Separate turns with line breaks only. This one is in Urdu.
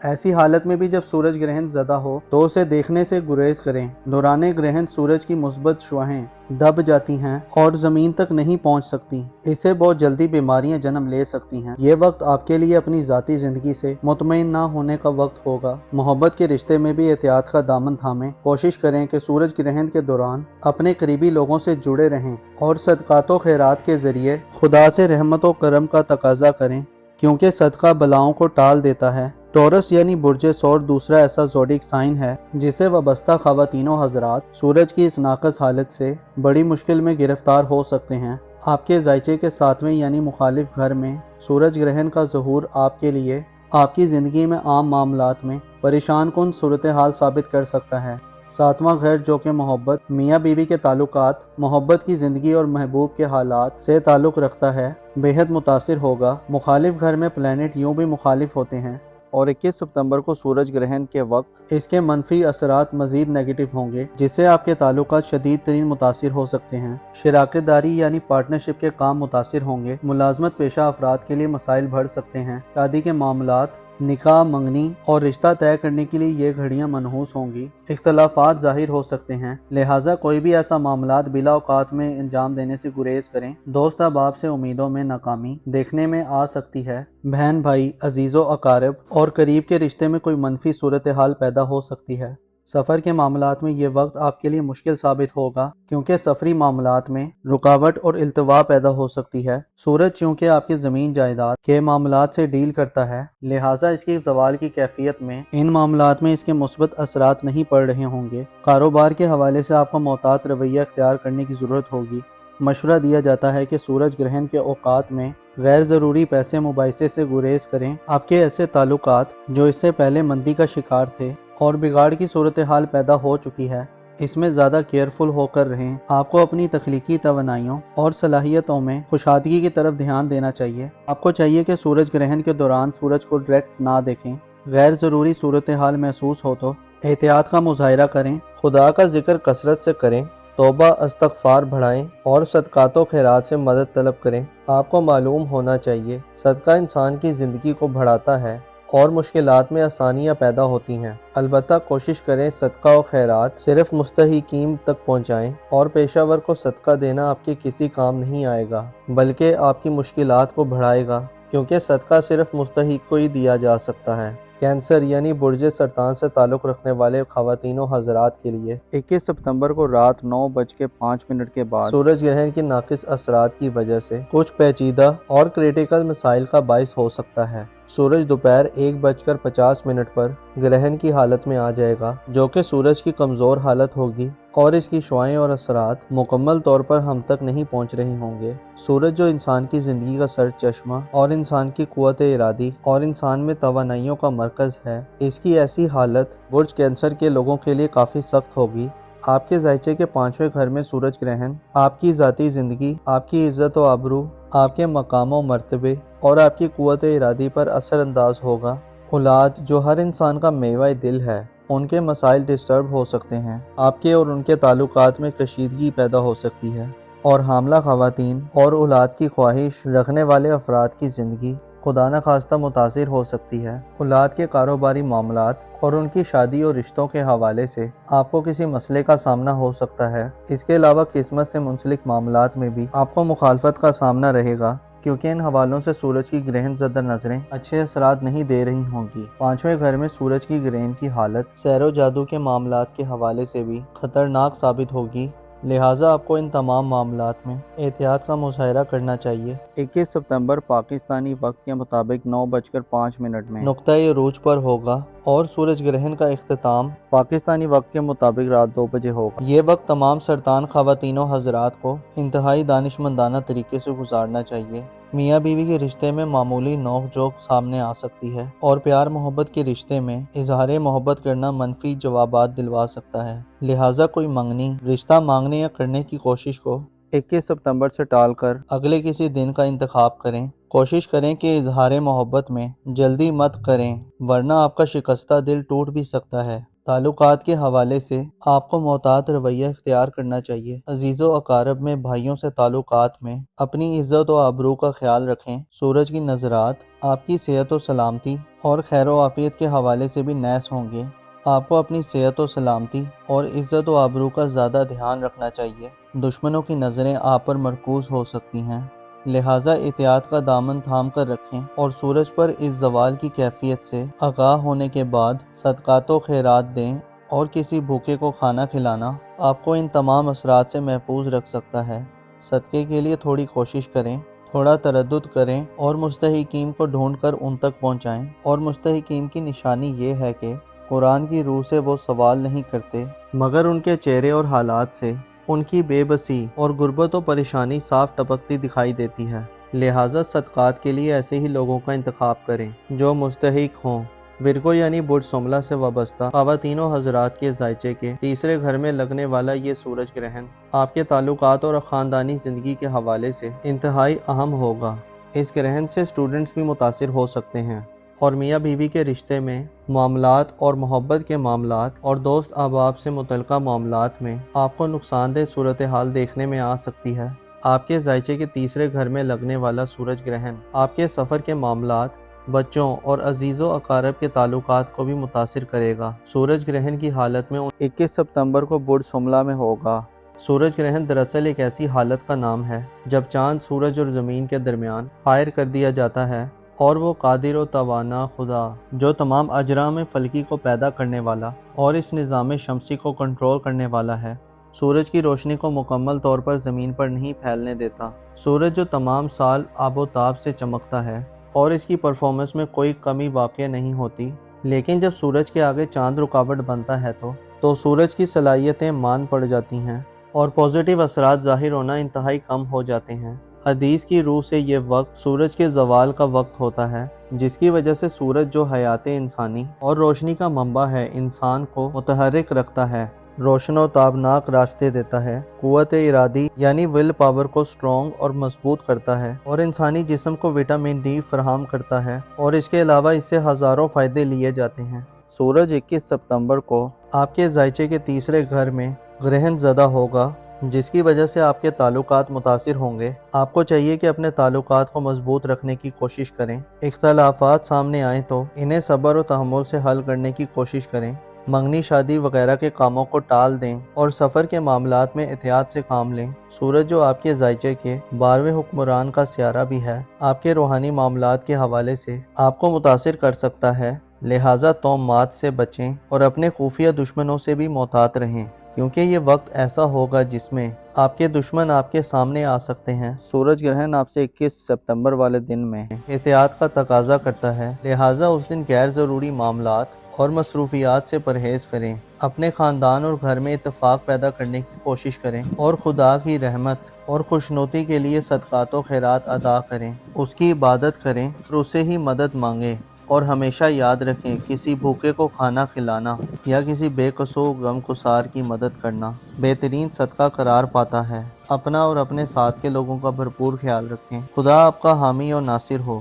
ایسی حالت میں بھی جب سورج گرہن زدہ ہو تو اسے دیکھنے سے گریز کریں۔ دوران گرہن سورج کی مثبت شعاعیں دب جاتی ہیں اور زمین تک نہیں پہنچ سکتی، اس سے بہت جلدی بیماریاں جنم لے سکتی ہیں۔ یہ وقت آپ کے لیے اپنی ذاتی زندگی سے مطمئن نہ ہونے کا وقت ہوگا۔ محبت کے رشتے میں بھی احتیاط کا دامن تھامیں۔ کوشش کریں کہ سورج گرہن کے دوران اپنے قریبی لوگوں سے جڑے رہیں اور صدقات و خیرات کے ذریعے خدا سے رحمت و کرم کا تقاضا کریں، کیونکہ صدقہ بلاؤں کو ٹال دیتا ہے۔ ٹورس یعنی برج سور دوسرا ایسا زوڈک سائن ہے جسے وابستہ خواتین و حضرات سورج کی اس ناقص حالت سے بڑی مشکل میں گرفتار ہو سکتے ہیں۔ آپ کے ذائچے کے 7ویں یعنی مخالف گھر میں سورج گرہن کا ظہور آپ کے لیے آپ کی زندگی میں عام معاملات میں پریشان کن صورتحال ثابت کر سکتا ہے۔ 7واں گھر جو کہ محبت، میاں بیوی کے تعلقات، محبت کی زندگی اور محبوب کے حالات سے تعلق رکھتا ہے، بے حد متاثر ہوگا۔ مخالف گھر میں پلانٹ یوں بھی مخالف ہوتے ہیں اور 21 ستمبر کو سورج گرہن کے وقت اس کے منفی اثرات مزید نیگیٹو ہوں گے، جس سے آپ کے تعلقات شدید ترین متاثر ہو سکتے ہیں۔ شراکت داری یعنی پارٹنرشپ کے کام متاثر ہوں گے۔ ملازمت پیشہ افراد کے لیے مسائل بڑھ سکتے ہیں۔ شادی کے معاملات، نکاح، منگنی اور رشتہ طے کرنے کے لیے یہ گھڑیاں منحوس ہوں گی۔ اختلافات ظاہر ہو سکتے ہیں، لہٰذا کوئی بھی ایسا معاملات بلا اوقات میں انجام دینے سے گریز کریں۔ دوست احباب سے امیدوں میں ناکامی دیکھنے میں آ سکتی ہے۔ بہن بھائی، عزیز و اقارب اور قریب کے رشتے میں کوئی منفی صورتحال پیدا ہو سکتی ہے۔ سفر کے معاملات میں یہ وقت آپ کے لیے مشکل ثابت ہوگا، کیونکہ سفری معاملات میں رکاوٹ اور التوا پیدا ہو سکتی ہے۔ سورج چونکہ آپ کی زمین جائیداد کے معاملات سے ڈیل کرتا ہے، لہٰذا اس کی زوال کی کیفیت میں ان معاملات میں اس کے مثبت اثرات نہیں پڑ رہے ہوں گے۔ کاروبار کے حوالے سے آپ کو محتاط رویہ اختیار کرنے کی ضرورت ہوگی۔ مشورہ دیا جاتا ہے کہ سورج گرہن کے اوقات میں غیر ضروری پیسے مباحثے سے گریز کریں۔ آپ کے ایسے تعلقات جو اس سے پہلے مندی کا شکار تھے اور بگاڑ کی صورتحال پیدا ہو چکی ہے، اس میں زیادہ کیئرفل ہو کر رہیں۔ آپ کو اپنی تخلیقی توانائیوں اور صلاحیتوں میں کشادگی کی طرف دھیان دینا چاہیے۔ آپ کو چاہیے کہ سورج گرہن کے دوران سورج کو ڈائریکٹ نہ دیکھیں۔ غیر ضروری صورتحال محسوس ہو تو احتیاط کا مظاہرہ کریں۔ خدا کا ذکر کثرت سے کریں، توبہ استغفار بڑھائیں اور صدقات و خیرات سے مدد طلب کریں۔ آپ کو معلوم ہونا چاہیے صدقہ انسان کی زندگی کو بڑھاتا ہے اور مشکلات میں آسانیاں پیدا ہوتی ہیں۔ البتہ کوشش کریں صدقہ و خیرات صرف مستحقین تک پہنچائیں، اور پیشہ ور کو صدقہ دینا آپ کے کسی کام نہیں آئے گا بلکہ آپ کی مشکلات کو بڑھائے گا، کیونکہ صدقہ صرف مستحق کو ہی دیا جا سکتا ہے۔ کینسر یعنی برج سرطان سے تعلق رکھنے والے خواتین و حضرات کے لیے 21 ستمبر کو رات 9:05 کے بعد سورج گرہن کے ناقص اثرات کی وجہ سے کچھ پیچیدہ اور کریٹیکل مسائل کا باعث ہو سکتا ہے۔ سورج دوپہر 1:50 پر گرہن کی حالت میں آ جائے گا، جو کہ سورج کی کمزور حالت ہوگی اور اس کی شعاعیں اور اثرات مکمل طور پر ہم تک نہیں پہنچ رہے ہوں گے۔ سورج جو انسان کی زندگی کا سر چشمہ اور انسان کی قوت ارادی اور انسان میں توانائیوں کا مرکز ہے، اس کی ایسی حالت برج کینسر کے لوگوں کے لیے کافی سخت ہوگی۔ آپ کے ذائچے کے 5ویں گھر میں سورج گرہن آپ کی ذاتی زندگی، آپ کی عزت و آبرو، آپ کے مقام و مرتبے اور آپ کی قوت ارادی پر اثر انداز ہوگا۔ اولاد جو ہر انسان کا میوہ دل ہے، ان کے مسائل ڈسٹرب ہو سکتے ہیں۔ آپ کے اور ان کے تعلقات میں کشیدگی پیدا ہو سکتی ہے، اور حاملہ خواتین اور اولاد کی خواہش رکھنے والے افراد کی زندگی خدا نخواستہ متاثر ہو سکتی ہے۔ اولاد کے کاروباری معاملات اور ان کی شادی اور رشتوں کے حوالے سے آپ کو کسی مسئلے کا سامنا ہو سکتا ہے۔ اس کے علاوہ قسمت سے منسلک معاملات میں بھی آپ کو مخالفت کا سامنا رہے گا، کیونکہ ان حوالوں سے سورج کی گرہن زدہ نظریں اچھے اثرات نہیں دے رہی ہوں گی۔ 5ویں گھر میں سورج کی گرہن کی حالت سحر و جادو کے معاملات کے حوالے سے بھی خطرناک ثابت ہوگی، لہٰذا آپ کو ان تمام معاملات میں احتیاط کا مظاہرہ کرنا چاہیے۔ 21 ستمبر پاکستانی وقت کے مطابق 9:05 میں نقطۂ عروج پر ہوگا اور سورج گرہن کا اختتام پاکستانی وقت کے مطابق رات 2 بجے ہوگا۔ یہ وقت تمام سرطان خواتین و حضرات کو انتہائی دانشمندانہ طریقے سے گزارنا چاہیے۔ میاں بیوی کے رشتے میں معمولی نوک جھوک سامنے آ سکتی ہے، اور پیار محبت کے رشتے میں اظہار محبت کرنا منفی جوابات دلوا سکتا ہے، لہٰذا کوئی منگنی، رشتہ مانگنے یا کرنے کی کوشش کو 21 ستمبر سے ٹال کر اگلے کسی دن کا انتخاب کریں۔ کوشش کریں کہ اظہار محبت میں جلدی مت کریں، ورنہ آپ کا شکستہ دل ٹوٹ بھی سکتا ہے۔ تعلقات کے حوالے سے آپ کو محتاط رویہ اختیار کرنا چاہیے۔ عزیز و اقارب میں بھائیوں سے تعلقات میں اپنی عزت و آبرو کا خیال رکھیں۔ سورج کی نظرات آپ کی صحت و سلامتی اور خیر و عافیت کے حوالے سے بھی نیس ہوں گے۔ آپ کو اپنی صحت و سلامتی اور عزت و آبرو کا زیادہ دھیان رکھنا چاہیے۔ دشمنوں کی نظریں آپ پر مرکوز ہو سکتی ہیں، لہٰذا احتیاط کا دامن تھام کر رکھیں اور سورج پر اس زوال کی کیفیت سے آگاہ ہونے کے بعد صدقات و خیرات دیں اور کسی بھوکے کو کھانا کھلانا آپ کو ان تمام اثرات سے محفوظ رکھ سکتا ہے۔ صدقے کے لیے تھوڑی کوشش کریں، تھوڑا تردد کریں اور مستحقین کو ڈھونڈ کر ان تک پہنچائیں۔ اور مستحقین کی نشانی یہ ہے کہ قرآن کی روح سے وہ سوال نہیں کرتے، مگر ان کے چہرے اور حالات سے ان کی بے بسی اور غربت و پریشانی صاف ٹپکتی دکھائی دیتی ہے۔ لہٰذا صدقات کے لیے ایسے ہی لوگوں کا انتخاب کریں جو مستحق ہوں۔ ورگو یعنی برج سملہ سے وابستہ خواتین و حضرات کے ذائچے کے تیسرے گھر میں لگنے والا یہ سورج گرہن آپ کے تعلقات اور خاندانی زندگی کے حوالے سے انتہائی اہم ہوگا۔ اس گرہن سے اسٹوڈنٹس بھی متاثر ہو سکتے ہیں اور میاں بیوی کے رشتے میں معاملات اور محبت کے معاملات اور دوست احباب سے متعلقہ معاملات میں آپ کو نقصان دہ صورتحال دیکھنے میں آ سکتی ہے۔ آپ کے ذائچے کے تیسرے گھر میں لگنے والا سورج گرہن آپ کے سفر کے معاملات، بچوں اور عزیز و اقارب کے تعلقات کو بھی متاثر کرے گا۔ سورج گرہن کی حالت میں 21 ستمبر کو برج سملہ میں ہوگا۔ سورج گرہن دراصل ایک ایسی حالت کا نام ہے جب چاند سورج اور زمین کے درمیان حائر کر دیا جاتا ہے اور وہ قادر و توانا خدا جو تمام اجرام فلکی کو پیدا کرنے والا اور اس نظام شمسی کو کنٹرول کرنے والا ہے، سورج کی روشنی کو مکمل طور پر زمین پر نہیں پھیلنے دیتا۔ سورج جو تمام سال آب و تاب سے چمکتا ہے اور اس کی پرفارمنس میں کوئی کمی واقع نہیں ہوتی، لیکن جب سورج کے آگے چاند رکاوٹ بنتا ہے تو سورج کی صلاحیتیں مان پڑ جاتی ہیں اور پازیٹیو اثرات ظاہر ہونا انتہائی کم ہو جاتے ہیں۔ حدیث کی روح سے یہ وقت سورج کے زوال کا وقت ہوتا ہے، جس کی وجہ سے سورج جو حیات انسانی اور روشنی کا منبع ہے، انسان کو متحرک رکھتا ہے، روشن و تابناک راستے دیتا ہے، قوت ارادی یعنی ول پاور کو سٹرونگ اور مضبوط کرتا ہے اور انسانی جسم کو وٹامن ڈی فراہم کرتا ہے، اور اس کے علاوہ اس سے ہزاروں فائدے لیے جاتے ہیں۔ سورج 21 ستمبر کو آپ کے ذائچے کے تیسرے گھر میں گرہن زدہ ہوگا، جس کی وجہ سے آپ کے تعلقات متاثر ہوں گے۔ آپ کو چاہیے کہ اپنے تعلقات کو مضبوط رکھنے کی کوشش کریں۔ اختلافات سامنے آئیں تو انہیں صبر و تحمل سے حل کرنے کی کوشش کریں۔ منگنی شادی وغیرہ کے کاموں کو ٹال دیں اور سفر کے معاملات میں احتیاط سے کام لیں۔ سورج جو آپ کے ذائچے کے 12ویں حکمران کا سیارہ بھی ہے، آپ کے روحانی معاملات کے حوالے سے آپ کو متاثر کر سکتا ہے، لہٰذا توہمات سے بچیں اور اپنے خفیہ دشمنوں سے بھی محتاط رہیں، کیونکہ یہ وقت ایسا ہوگا جس میں آپ کے دشمن آپ کے سامنے آ سکتے ہیں۔ سورج گرہن آپ سے 21 ستمبر والے دن میں احتیاط کا تقاضا کرتا ہے، لہٰذا اس دن غیر ضروری معاملات اور مصروفیات سے پرہیز کریں، اپنے خاندان اور گھر میں اتفاق پیدا کرنے کی کوشش کریں اور خدا کی رحمت اور خوشنودی کے لیے صدقات و خیرات ادا کریں، اس کی عبادت کریں اور اسے ہی مدد مانگیں، اور ہمیشہ یاد رکھیں کسی بھوکے کو کھانا کھلانا یا کسی بے قصور غمگسار کی مدد کرنا بہترین صدقہ قرار پاتا ہے۔ اپنا اور اپنے ساتھ کے لوگوں کا بھرپور خیال رکھیں۔ خدا آپ کا حامی اور ناصر ہو۔